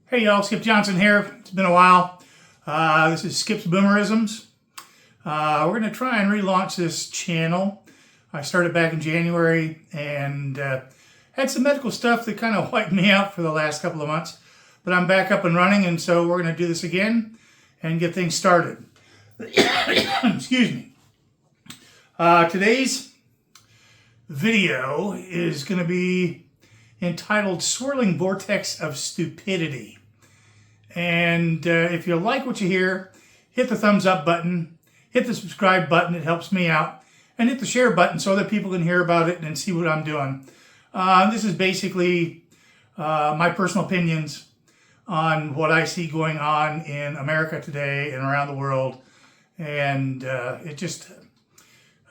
Hey y'all, Skip Johnson here. It's been a while. This is Skip's Boomerisms. We're going to try and relaunch this channel. I started back in January and had some medical stuff that kind of wiped me out for the last couple of months. But I'm back up and running, and so we're going to do this again and get things started. Excuse me. Today's video is going to be entitled Swirling Vortex of Stupidity. And if you like what you hear, hit the thumbs up button, hit the subscribe button, it helps me out, and hit the share button so other people can hear about it and see what I'm doing. This is basically my personal opinions on what I see going on in America today and around the world. And it just,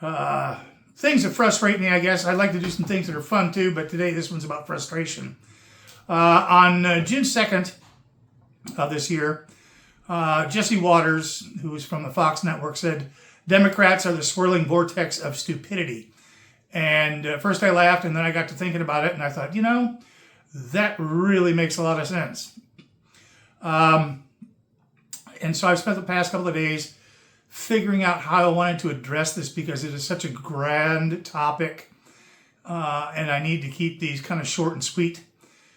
things that frustrate me, I guess. I'd like to do some things that are fun too, but today this one's about frustration. On June 2nd of this year, Jesse Waters, who was from the Fox network, said, "Democrats are the swirling vortex of stupidity." And first I laughed, and then I got to thinking about it, and I thought, you know, that really makes a lot of sense. And so I've spent the past couple of days figuring out how I wanted to address this because it is such a grand topic, and I need to keep these kind of short and sweet.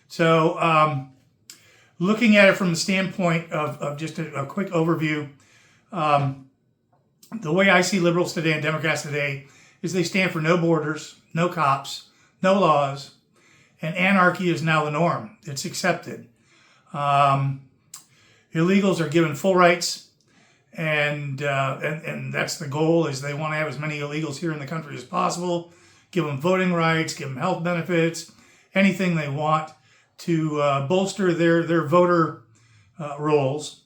So looking at it from the standpoint of just a quick overview, the way I see liberals today and Democrats today is they stand for no borders, no cops, no laws, and anarchy is now the norm. It's accepted. Illegals are given full rights, and that's the goal, is they want to have as many illegals here in the country as possible, give them voting rights, give them health benefits, anything they want to bolster their voter rolls.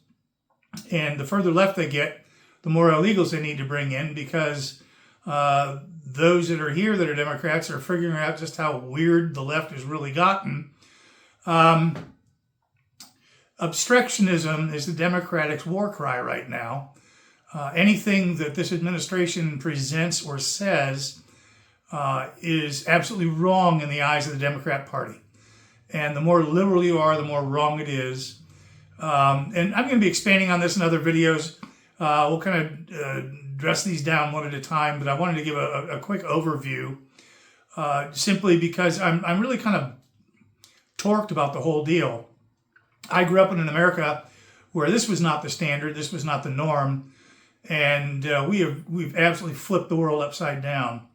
And the further left they get, the more illegals they need to bring in, because those that are here that are Democrats are figuring out just how weird the left has really gotten. Obstructionism is the Democratic war cry right now. Anything that this administration presents or says is absolutely wrong in the eyes of the Democrat Party. And the more liberal you are, the more wrong it is. And I'm going to be expanding on this in other videos. We'll kind of dress these down one at a time, but I wanted to give a quick overview simply because I'm really kind of torqued about the whole deal. I grew up in America where this was not the standard, this was not the norm, and we've absolutely flipped the world upside down.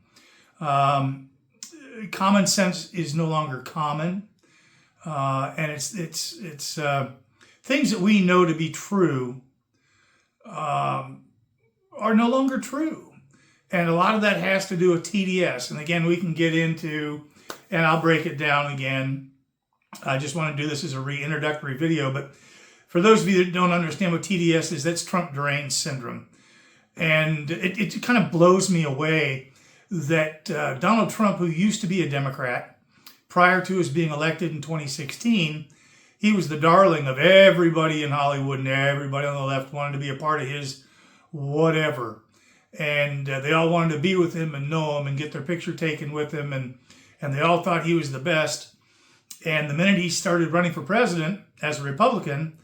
Common sense is no longer common. And it's things that we know to be true are no longer true. And a lot of that has to do with TDS. And again, we can get into, and I'll break it down again. I just want to do this as a reintroductory video. But for those of you that don't understand what TDS is, that's Trump deranged syndrome. And it kind of blows me away that Donald Trump, who used to be a Democrat, prior to his being elected in 2016, he was the darling of everybody in Hollywood, and everybody on the left wanted to be a part of his whatever. And they all wanted to be with him and know him and get their picture taken with him, and they all thought he was the best. And the minute he started running for president as a Republican,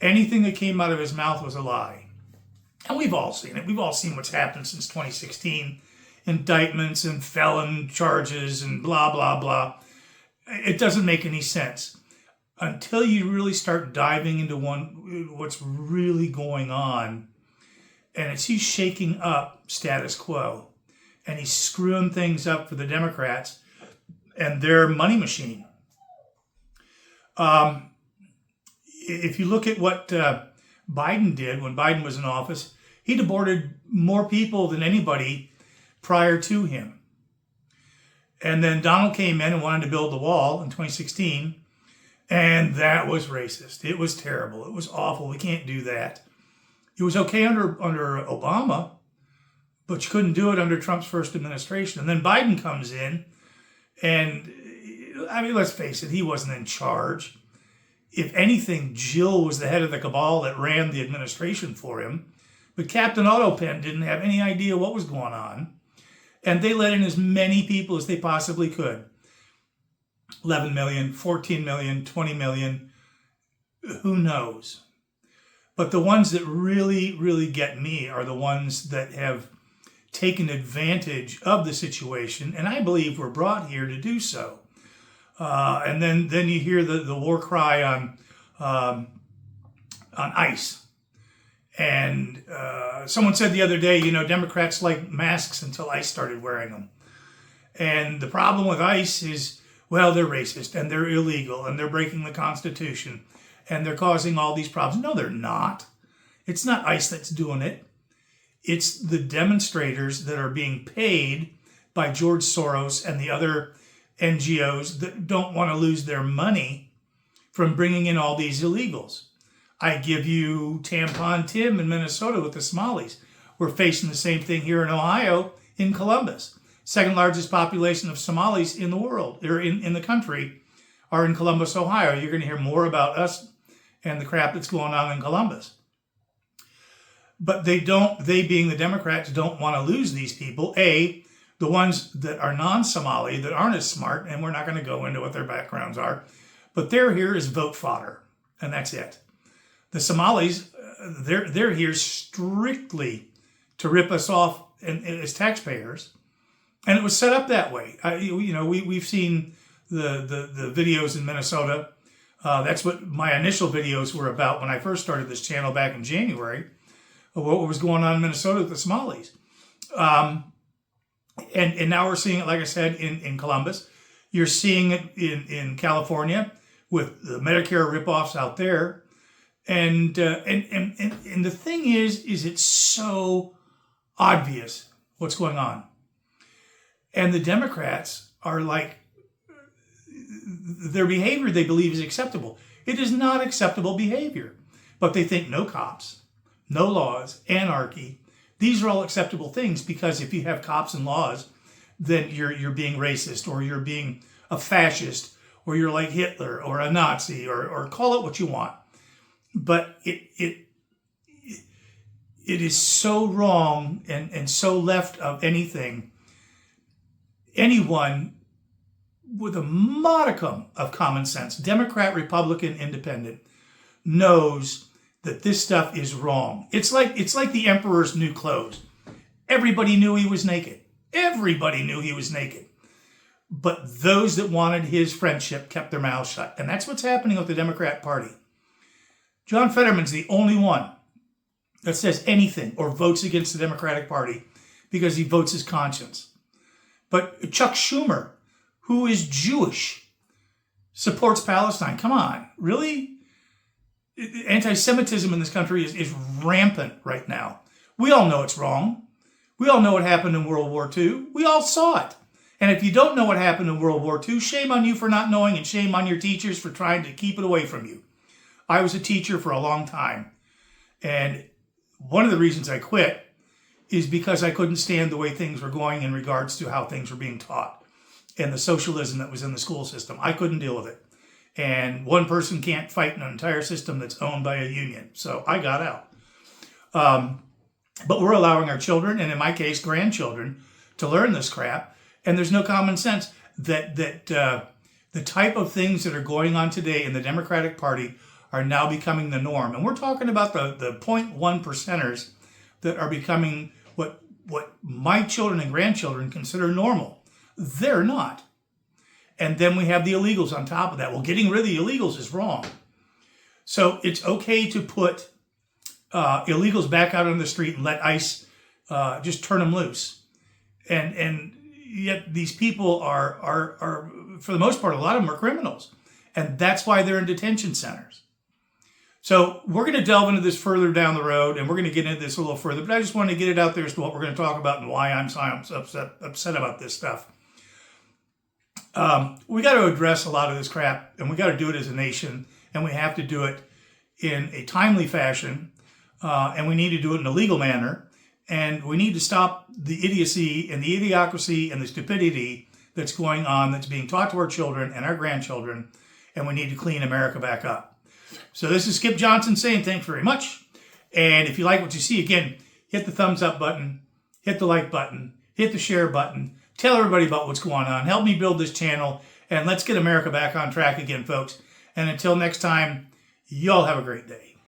anything that came out of his mouth was a lie. And we've all seen it. We've all seen what's happened since 2016. Indictments and felon charges and blah, blah, blah. It doesn't make any sense until you really start diving into what's really going on. And it's he's shaking up status quo, and he's screwing things up for the Democrats and their money machine. If you look at what Biden did when Biden was in office, he deported more people than anybody prior to him. And then Donald came in and wanted to build the wall in 2016, and that was racist. It was terrible. It was awful. We can't do that. It was okay under Obama, but you couldn't do it under Trump's first administration. And then Biden comes in, and I mean, let's face it, he wasn't in charge. If anything, Jill was the head of the cabal that ran the administration for him. But Captain Autopen didn't have any idea what was going on. And they let in as many people as they possibly could. 11 million, 14 million, 20 million. who knows? But the ones that really, really get me are the ones that have taken advantage of the situation, and I believe we're brought here to do so. And then you hear the war cry on ICE. And someone said the other day, Democrats like masks until ICE started wearing them. And the problem with ICE is, well, they're racist and they're illegal and they're breaking the Constitution and they're causing all these problems. No, they're not. It's not ICE that's doing it. It's the demonstrators that are being paid by George Soros and the other NGOs that don't want to lose their money from bringing in all these illegals. I give you Tampon Tim in Minnesota with the Somalis. We're facing the same thing here in Ohio, in Columbus. Second largest population of Somalis in the world, or in the country, are in Columbus, Ohio. You're going to hear more about us and the crap that's going on in Columbus. But they being the Democrats, don't want to lose these people. The ones that are non-Somali, that aren't as smart, and we're not going to go into what their backgrounds are, but they're here as vote fodder, and that's it. The Somalis, they're here strictly to rip us off as taxpayers, and it was set up that way. We've seen the videos in Minnesota. That's what my initial videos were about when I first started this channel back in January, of what was going on in Minnesota with the Somalis. And now we're seeing it, like I said, in Columbus. You're seeing it in California with the Medicare ripoffs out there. And the thing is it's so obvious what's going on. And the Democrats are like, their behavior they believe is acceptable. It is not acceptable behavior. But they think no cops, no laws, anarchy. These are all acceptable things because if you have cops and laws, then you're being racist, or you're being a fascist, or you're like Hitler or a Nazi, or call it what you want. But it is so wrong and so left of anything. Anyone with a modicum of common sense, Democrat, Republican, Independent, knows that this stuff is wrong. It's like the emperor's new clothes. Everybody knew he was naked. Everybody knew he was naked. But those that wanted his friendship kept their mouths shut. And that's what's happening with the Democrat Party. John Fetterman's the only one that says anything or votes against the Democratic Party because he votes his conscience. But Chuck Schumer, who is Jewish, supports Palestine. Come on, really? Anti-Semitism in this country is rampant right now. We all know it's wrong. We all know what happened in World War II. We all saw it. And if you don't know what happened in World War II, shame on you for not knowing, and shame on your teachers for trying to keep it away from you. I was a teacher for a long time. And one of the reasons I quit is because I couldn't stand the way things were going in regards to how things were being taught and the socialism that was in the school system. I couldn't deal with it. And one person can't fight an entire system that's owned by a union. So I got out. But we're allowing our children, and in my case, grandchildren, to learn this crap. And there's no common sense that the type of things that are going on today in the Democratic Party are now becoming the norm. And we're talking about the 0.1 percenters that are becoming what my children and grandchildren consider normal. They're not. And then we have the illegals on top of that. Well, getting rid of the illegals is wrong. So it's okay to put illegals back out on the street and let ICE just turn them loose. And yet these people are, for the most part, a lot of them are criminals. And that's why they're in detention centers. So we're going to delve into this further down the road, and we're going to get into this a little further. But I just wanted to get it out there as to what we're going to talk about and why I'm upset about this stuff. We got to address a lot of this crap, and we got to do it as a nation, and we have to do it in a timely fashion, and we need to do it in a legal manner, and we need to stop the idiocy and the idiocracy and the stupidity that's going on, that's being taught to our children and our grandchildren, and we need to clean America back up. So this is Skip Johnson saying thanks very much, and if you like what you see, again, hit the thumbs up button, hit the like button, hit the share button. Tell everybody about what's going on. Help me build this channel, and let's get America back on track again, folks. And until next time, Y'all have a great day.